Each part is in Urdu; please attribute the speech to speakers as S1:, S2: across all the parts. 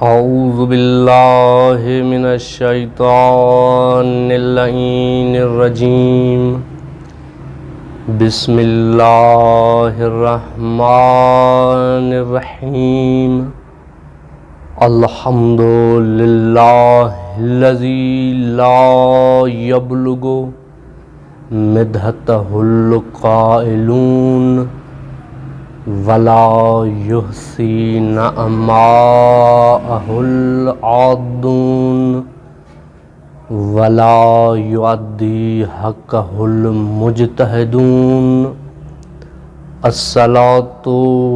S1: اعوذ باللہ من الشیطان اللعین الرجیم بسم اللہ الرحمن الرحیم الحمد للہ الذی لا یبلغ مدحتہ القائلون ولا یحصی نعماءہ العادون ولا یعدی حقہ المجتہدون الصلاۃ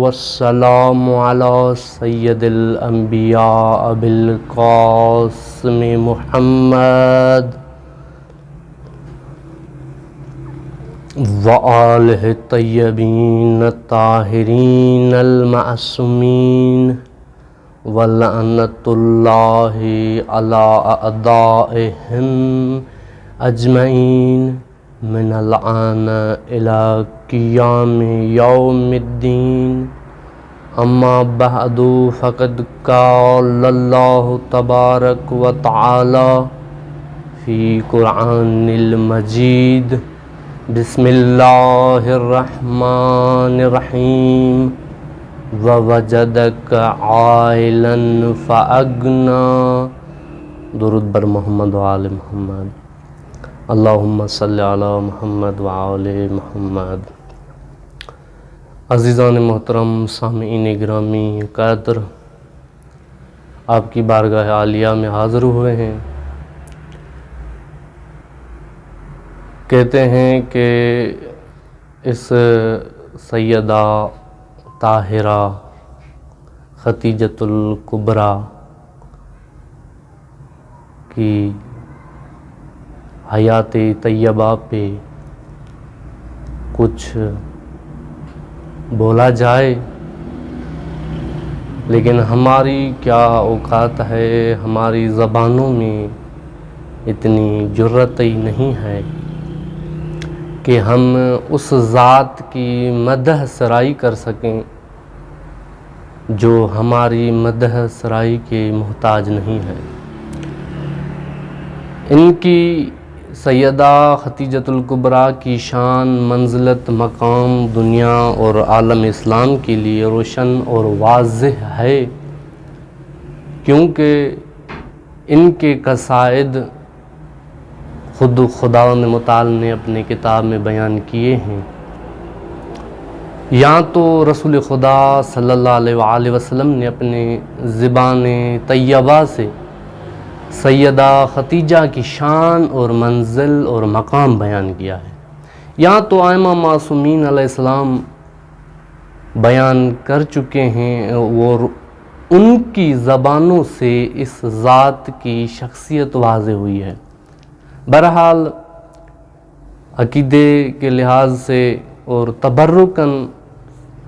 S1: والسلام علی سید الانبیاء بالقاسم محمد وآلہ الطیبین الطاہرین المعصومین ولعنۃ اللہ علی اعدائہم اجمعین من الآن الی قیام یوم الدین اما بعد فقد قال اللہ تبارک و تعالی فی قرآن المجید بسم اللہ الرحمن الرحیم ووجدک عائلا فاغنا درود بر محمد و آل محمد اللہم صلی علی محمد و آل محمد۔ عزیزان محترم، سامعین گرامی قدر، آپ کی بارگاہ عالیہ میں حاضر ہوئے ہیں۔ کہتے ہیں کہ اس سیدہ طاہرہ ختیجۃ الکبریٰ کی حیات طیبہ پہ کچھ بولا جائے، لیکن ہماری کیا اوقات ہے، ہماری زبانوں میں اتنی جرأت ہی نہیں ہے کہ ہم اس ذات کی مدح سرائی کر سکیں جو ہماری مدح سرائی کے محتاج نہیں ہے۔ ان کی سیدہ ختیجۃ الکبریٰ کی شان، منزلت، مقام دنیا اور عالم اسلام کے لیے روشن اور واضح ہے، کیونکہ ان کے قصائد خود خداوند متعال نے اپنے کتاب میں بیان کیے ہیں۔ یا تو رسول خدا صلی اللہ علیہ وآلہ وسلم نے اپنے زبان طیبہ سے سیدہ ختیجہ کی شان اور منزل اور مقام بیان کیا ہے، یا تو ائمہ معصومین علیہ السلام بیان کر چکے ہیں اور ان کی زبانوں سے اس ذات کی شخصیت واضح ہوئی ہے۔ بہرحال عقیدے کے لحاظ سے اور تبرکاً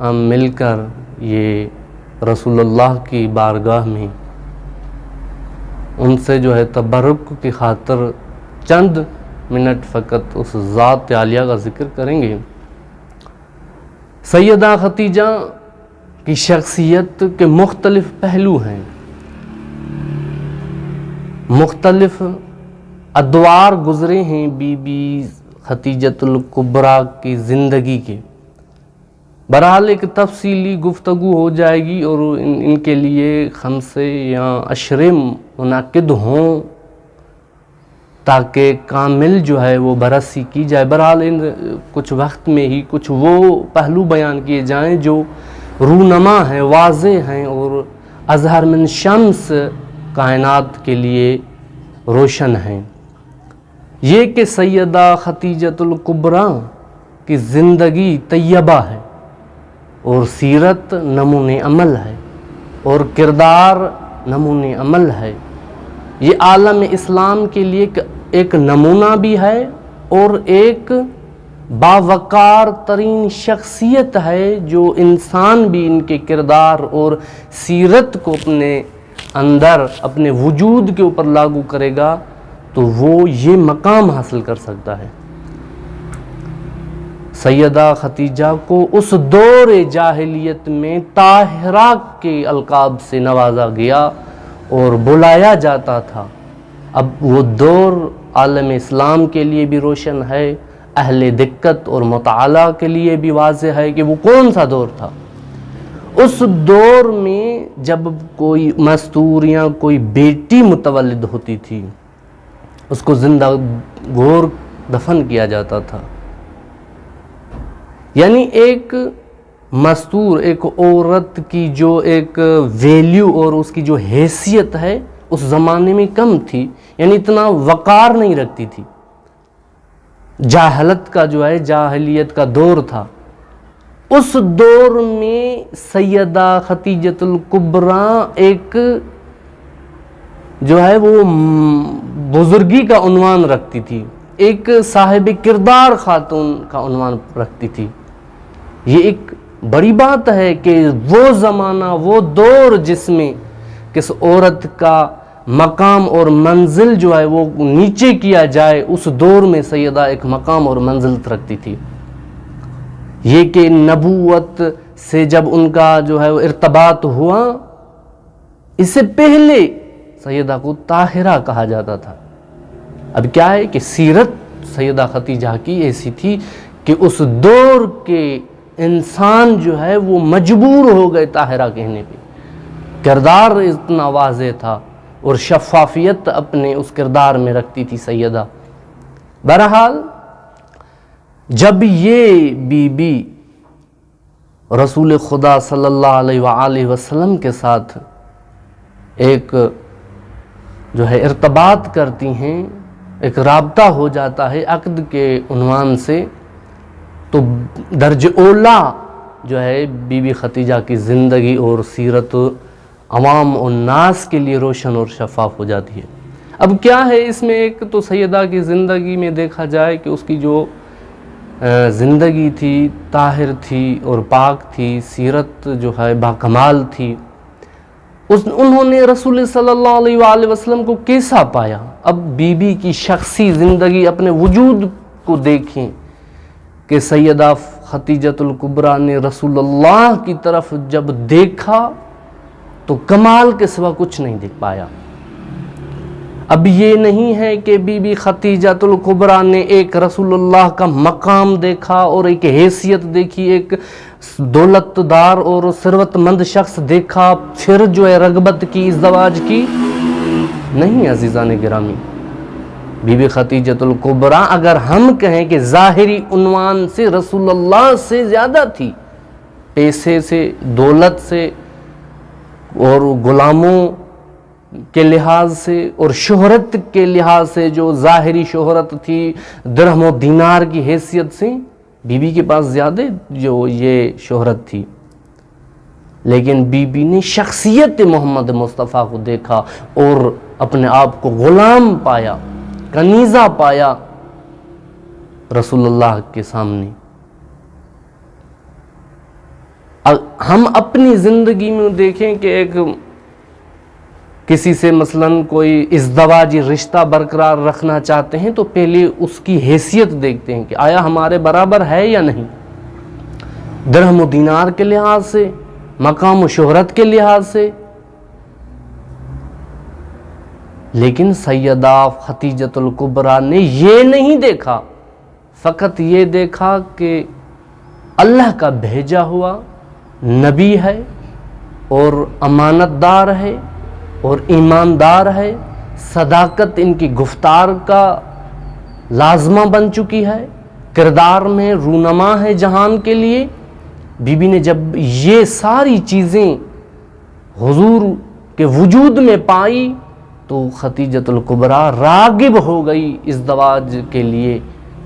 S1: ہم مل کر یہ رسول اللہ کی بارگاہ میں ان سے جو ہے تبرک کی خاطر چند منٹ فقط اس ذات عالیہ کا ذکر کریں گے۔ سیدہ ختیجہ کی شخصیت کے مختلف پہلو ہیں، مختلف ادوار گزرے ہیں بی بی ختیجۃ الکبریٰ کی زندگی کے۔ بہرحال ایک تفصیلی گفتگو ہو جائے گی اور ان کے لیے خمسے یا عشرے منعقد ہوں تاکہ کامل جو ہے وہ بررسی کی جائے۔ بہرحال ان کچھ وقت میں ہی کچھ وہ پہلو بیان کیے جائیں جو رونما ہیں، واضح ہیں اور اظہر من شمس کائنات کے لیے روشن ہیں۔ یہ کہ سیدہ ختیجۃ الکبریٰ کی زندگی طیبہ ہے اور سیرت نمون عمل ہے اور کردار نمون عمل ہے۔ یہ عالم اسلام کے لیے ایک نمونہ بھی ہے اور ایک باوقار ترین شخصیت ہے جو انسان بھی ان کے کردار اور سیرت کو اپنے اندر، اپنے وجود کے اوپر لاگو کرے گا تو وہ یہ مقام حاصل کر سکتا ہے۔ سیدہ ختیجہ کو اس دور جاہلیت میں طاہرہ کے القاب سے نوازا گیا اور بلایا جاتا تھا. اب وہ دور عالم اسلام کے لیے بھی روشن ہے, اہل دقت اور مطالعہ کے لیے بھی واضح ہے کہ وہ کون سا دور تھا. اس دور میں جب کوئی مستور یا کوئی بیٹی متولد ہوتی تھی, اس کو زندہ گور دفن کیا جاتا تھا. یعنی ایک مستور, ایک عورت کی جو ایک ویلیو اور اس کی جو حیثیت ہے اس زمانے میں کم تھی, یعنی اتنا وقار نہیں رکھتی تھی. جاہلت کا جو ہے, جاہلیت کا دور تھا. اس دور میں سیدہ خدیجۃ الکبریٰ ایک جو ہے وہ بزرگی کا عنوان رکھتی تھی, ایک صاحب کردار خاتون کا عنوان رکھتی تھی. یہ ایک بڑی بات ہے کہ وہ زمانہ, وہ دور جس میں کس عورت کا مقام اور منزل جو ہے وہ نیچے کیا جائے, اس دور میں سیدہ ایک مقام اور منزل رکھتی تھی. یہ کہ نبوت سے جب ان کا جو ہے وہ ارتباط ہوا, اس سے پہلے سیدہ کو طاہرہ کہا جاتا تھا. اب کیا ہے کہ سیرت سیدہ خدیجہ کی ایسی تھی کہ اس دور کے انسان جو ہے وہ مجبور ہو گئے طاہرہ کہنے پہ. کردار اتنا واضح تھا اور شفافیت اپنے اس کردار میں رکھتی تھی سیدہ. بہرحال جب یہ بی بی رسول خدا صلی اللہ علیہ وآلہ وسلم کے ساتھ ایک جو ہے ارتباط کرتی ہیں, ایک رابطہ ہو جاتا ہے عقد کے عنوان سے, تو درج اولا جو ہے بی بی خدیجہ کی زندگی اور سیرت عوام و ناس کے لیے روشن اور شفاف ہو جاتی ہے. اب کیا ہے اس میں, ایک تو سیدہ کی زندگی میں دیکھا جائے کہ اس کی جو زندگی تھی طاہر تھی اور پاک تھی, سیرت جو ہے باکمال تھی. انہوں نے رسول صلی اللہ علیہ وآلہ وسلم کو کیسا پایا. اب بی بی کی شخصی زندگی, اپنے وجود کو دیکھیں کہ سیدہ خدیجۃ الکبریٰ نے رسول اللہ کی طرف جب دیکھا تو کمال کے سوا کچھ نہیں دیکھ پایا. اب یہ نہیں ہے کہ بی بی خدیجۃ الکبریٰ نے ایک رسول اللہ کا مقام دیکھا اور ایک حیثیت دیکھی, ایک دولت دار اور ثروت مند شخص دیکھا, پھر جو ہے رغبت کی ازدواج کی. نہیں عزیزان گرامی, بی بی خدیجۃ الکبریٰ اگر ہم کہیں کہ ظاہری عنوان سے رسول اللہ سے زیادہ تھی, پیسے سے, دولت سے اور غلاموں کے لحاظ سے اور شہرت کے لحاظ سے, جو ظاہری شہرت تھی درہم و دینار کی حیثیت سے, بی بی کے پاس زیادہ جو یہ شہرت تھی. لیکن بی بی نے شخصیت محمد مصطفیٰ کو دیکھا اور اپنے آپ کو غلام پایا, کنیزہ پایا رسول اللہ کے سامنے. ہم اپنی زندگی میں دیکھیں کہ ایک کسی سے مثلاً کوئی ازدواجی رشتہ برقرار رکھنا چاہتے ہیں تو پہلے اس کی حیثیت دیکھتے ہیں کہ آیا ہمارے برابر ہے یا نہیں, درہم و دینار کے لحاظ سے, مقام و شہرت کے لحاظ سے. لیکن سیدہ خدیجۃ الکبریٰ نے یہ نہیں دیکھا, فقط یہ دیکھا کہ اللہ کا بھیجا ہوا نبی ہے اور امانت دار ہے اور ایماندار ہے, صداقت ان کی گفتار کا لازمہ بن چکی ہے, کردار میں رونما ہے جہان کے لیے. بی بی نے جب یہ ساری چیزیں حضور کے وجود میں پائی تو خدیجۃ الکبریٰ راغب ہو گئی ازدواج کے لیے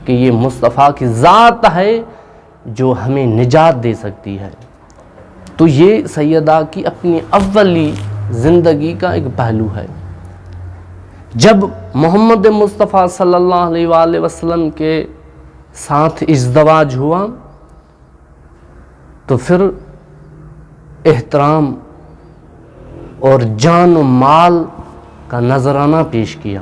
S1: کہ یہ مصطفیٰ کی ذات ہے جو ہمیں نجات دے سکتی ہے. تو یہ سیدہ کی اپنی اولی زندگی کا ایک پہلو ہے. جب محمد مصطفیٰ صلی اللہ علیہ وآلہ وسلم کے ساتھ ازدواج ہوا تو پھر احترام اور جان و مال کا نذرانہ پیش کیا.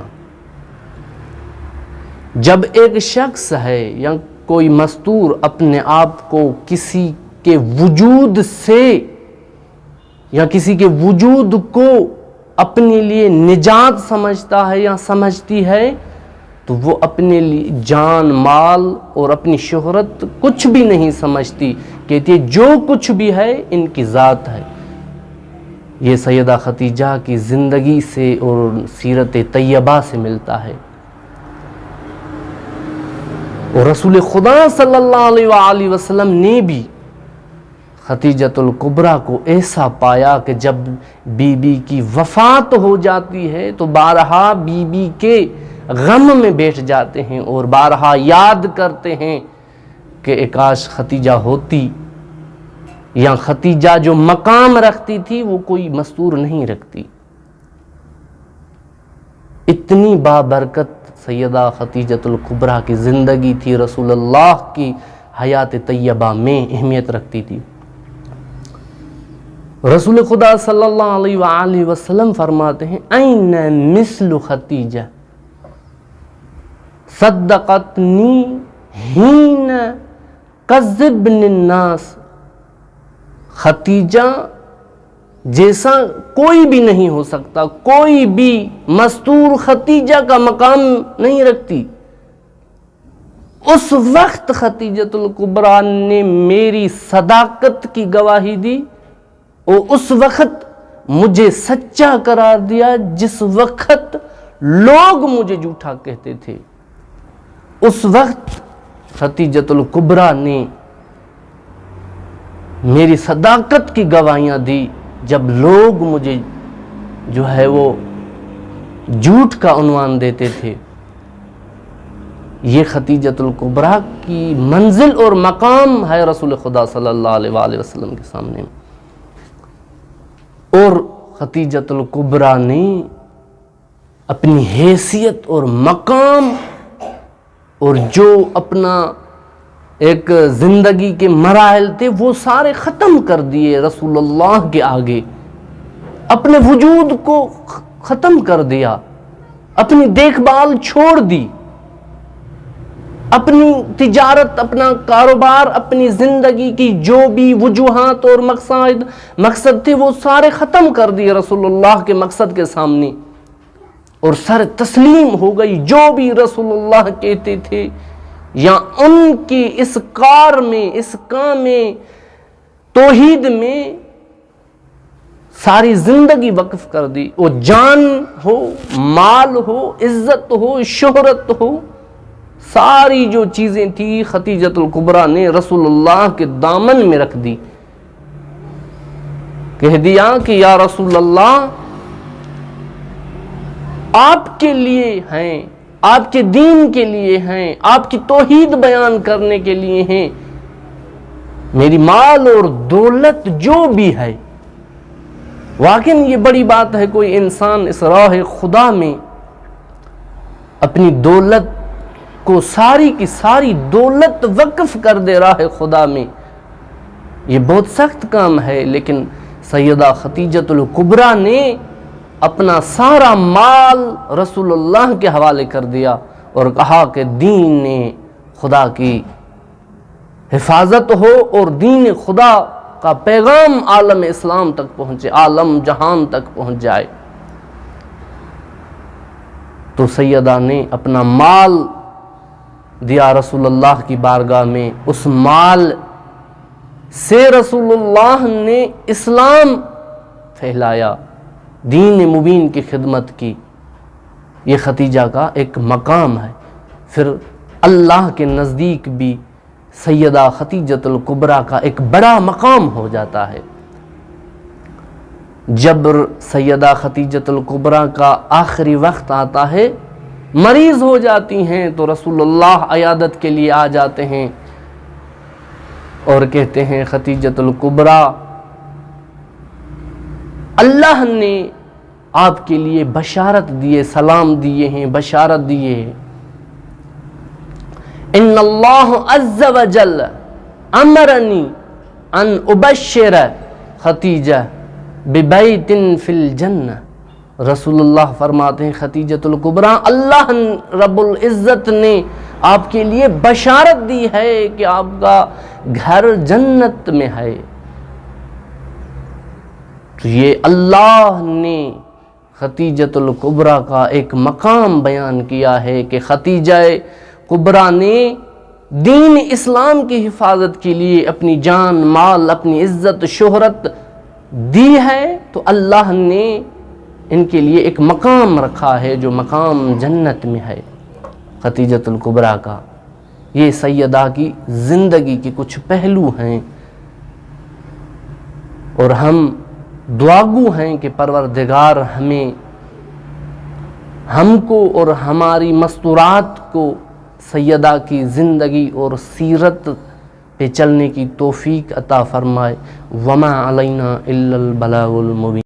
S1: جب ایک شخص ہے یا کوئی مستور اپنے آپ کو کسی کے وجود سے یا کسی کے وجود کو اپنے لیے نجات سمجھتا ہے یا سمجھتی ہے تو وہ اپنے لیے جان مال اور اپنی شہرت کچھ بھی نہیں سمجھتی، کہتی ہے جو کچھ بھی ہے ان کی ذات ہے۔ یہ سیدہ خدیجہ کی زندگی سے اور سیرت طیبہ سے ملتا ہے۔ اور رسول خدا صلی اللہ علیہ وآلہ وسلم نے بھی خدیجۃ الکبریٰ کو ایسا پایا کہ جب بی بی کی وفات ہو جاتی ہے تو بارہا بی بی کے غم میں بیٹھ جاتے ہیں اور بارہا یاد کرتے ہیں کہ کاش خدیجہ ہوتی، یا خدیجہ جو مقام رکھتی تھی وہ کوئی مستور نہیں رکھتی۔ اتنی بابرکت سیدہ خدیجۃ الکبریٰ کی زندگی تھی، رسول اللہ کی حیات طیبہ میں اہمیت رکھتی تھی۔ رسول خدا صلی اللہ علیہ وآلہ وسلم فرماتے ہیں این مثل خدیجہ صدقتنی حین کذبنی الناس، خدیجہ جیسا کوئی بھی نہیں ہو سکتا، کوئی بھی مستور خدیجہ کا مقام نہیں رکھتی۔ اس وقت خدیجۃ الکبریٰ نے میری صداقت کی گواہی دی اور اس وقت مجھے سچا قرار دیا جس وقت لوگ مجھے جھوٹا کہتے تھے۔ اس وقت خدیجۃ الکبریٰ نے میری صداقت کی گواہیاں دی جب لوگ مجھے جو ہے وہ جھوٹ کا عنوان دیتے تھے۔ یہ خدیجۃ الکبریٰ کی منزل اور مقام ہے رسول خدا صلی اللہ علیہ وآلہ وسلم کے سامنے۔ اور خدیجۃ الکبریٰ نے اپنی حیثیت اور مقام اور جو اپنا ایک زندگی کے مراحل تھے وہ سارے ختم کر دیے رسول اللہ کے آگے، اپنے وجود کو ختم کر دیا، اپنی دیکھ بھال چھوڑ دی، اپنی تجارت، اپنا کاروبار، اپنی زندگی کی جو بھی وجوہات اور مقصد تھے وہ سارے ختم کر دیے رسول اللہ کے مقصد کے سامنے، اور سر تسلیم ہو گئی۔ جو بھی رسول اللہ کہتے تھے یا ان کی اس کار میں، اس کام میں، توحید میں ساری زندگی وقف کر دی۔ وہ جان ہو، مال ہو، عزت ہو، شہرت ہو، ساری جو چیزیں تھی خدیجۃ الکبریٰ نے رسول اللہ کے دامن میں رکھ دی۔ کہہ دیا کہ یا رسول اللہ آپ کے لیے ہیں، آپ کے دین کے لیے ہیں، آپ کی توحید بیان کرنے کے لیے ہیں، میری مال اور دولت جو بھی ہے۔ واقعی یہ بڑی بات ہے کوئی انسان اس راہ خدا میں اپنی دولت کو، ساری کی ساری دولت وقف کر دے راہ خدا میں، یہ بہت سخت کام ہے۔ لیکن سیدہ خدیجۃ الکبریٰ نے اپنا سارا مال رسول اللہ کے حوالے کر دیا اور کہا کہ دین خدا کی حفاظت ہو اور دین خدا کا پیغام عالم اسلام تک پہنچے، عالم جہان تک پہنچ جائے۔ تو سیدہ نے اپنا مال دیا رسول اللہ کی بارگاہ میں، اس مال سے رسول اللہ نے اسلام پھیلایا، دین مبین کی خدمت کی۔ یہ خدیجہ کا ایک مقام ہے۔ پھر اللہ کے نزدیک بھی سیدہ خدیجۃ الکبریٰ کا ایک بڑا مقام ہو جاتا ہے۔ جب سیدہ خدیجۃ الکبریٰ کا آخری وقت آتا ہے، مریض ہو جاتی ہیں تو رسول اللہ عیادت کے لیے آ جاتے ہیں اور کہتے ہیں خدیجۃ الکبریٰ اللہ نے آپ کے لیے بشارت دیے، سلام دیے ہیں، بشارت دیے ہیں۔ ان اللہ عز وجل امرنی ان ابشر خدیجہ ببیت فی الجنہ۔ رسول اللہ فرماتے ہیں خدیجۃ الکبریٰ اللہ رب العزت نے آپ کے لیے بشارت دی ہے کہ آپ کا گھر جنت میں ہے۔ تو یہ اللہ نے خدیجۃ الکبریٰ کا ایک مقام بیان کیا ہے کہ خدیجہ کبریٰ نے دین اسلام کی حفاظت کے لیے اپنی جان مال اپنی عزت شہرت دی ہے، تو اللہ نے ان کے لیے ایک مقام رکھا ہے جو مقام جنت میں ہے خدیجۃ الکبریٰ کا۔ یہ سیدہ کی زندگی کے کچھ پہلو ہیں، اور ہم دعاگو ہیں کہ پروردگار ہم کو اور ہماری مستورات کو سیدہ کی زندگی اور سیرت پہ چلنے کی توفیق عطا فرمائے۔ وما علینا الا البلاغ المبین۔